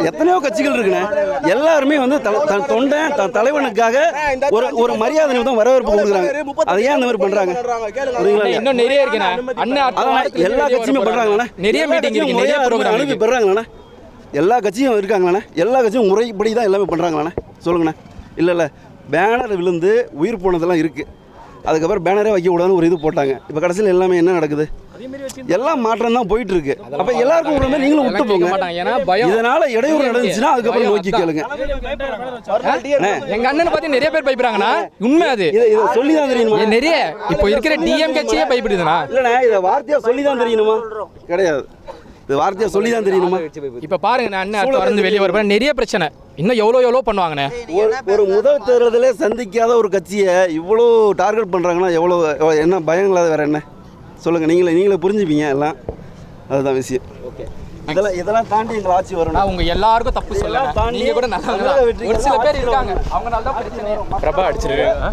எத்தனையோ கட்சிகள் இருக்குண்ணே. எல்லாருமே வந்து தொண்டன் தலைவனுக்காக ஒரு மரியாதை நிமித்தம் வரவேற்பு கொடுக்குறாங்க. அதை ஏன் அந்த மாதிரி பண்றாங்க? இன்னும் நிறைய இருக்குண்ணா. எல்லா கட்சியுமே பண்றாங்கண்ணா. நிறைய மீட்டிங் நிறைய ப்ரோக்ராம் அனுப்பி பெறாங்கண்ணா. எல்லா கட்சியும் இருக்காங்கண்ணா. எல்லா கட்சியும் முறைப்படி தான் எல்லாமே பண்றாங்கண்ணா. சொல்லுங்கண்ணா. இல்லை பேனர் விழுந்து உயிர் போனதெல்லாம் இருக்கு. அதுக்கப்புறம் பேனரே வைக்கக்கூடாதுன்னு ஒரு இது போட்டாங்க. இப்போ கடைசியில் எல்லாமே என்ன நடக்குது? எல்லாம் மாற்றம் தான் போயிட்டு இருக்கு. அப்ப எல்லாருக்கும் உள்ள மாதிரி நீங்களும் விட்டு போங்க. இதனால இடையூறு நடந்துச்சுன்னா அதுக்கப்புறம் நோக்கி கேளுங்க. எங்க அண்ணன் பார்த்து நிறைய பேர் பயப்படுறாங்கண்ணா. உண்மை அது. இதை சொல்லி தான் தெரியணுமா? நிறைய இப்போ இருக்கிற டிஎம் கட்சியே பயப்படுதுண்ணா. இல்லைண்ணா, இதை வார்த்தையா சொல்லி தான் தெரியணுமா? கிடையாது. இது வார்த்தையா சொல்லி தான் தெரியணுமா? இப்ப பாருங்க, அண்ணன் தொடர்ந்து வெளியே வர நிறைய பிரச்சனை இன்னும் எவ்வளோ பண்ணுவாங்கண்ணே. ஒரு முதல் தேர்தலே சந்திக்காத ஒரு கட்சியை இவ்வளோ டார்கெட் பண்றாங்கன்னா எவ்வளோ என்ன பயங்களாத வேற என்ன சொல்லுங்க. நீங்களே புரிஞ்சுப்பீங்க எல்லாம். அதுதான் விஷயம். இதெல்லாம் தாண்டி எங்க ஆட்சி வரணும். உங்க எல்லாருக்கும் தப்பு சொல்லலாம். நீங்க கூட நல்லா ஒரு சில பேர் இருக்காங்க, அவங்கனால தான் பிரச்சனை. பிரபா அடிச்சிருக்காங்க.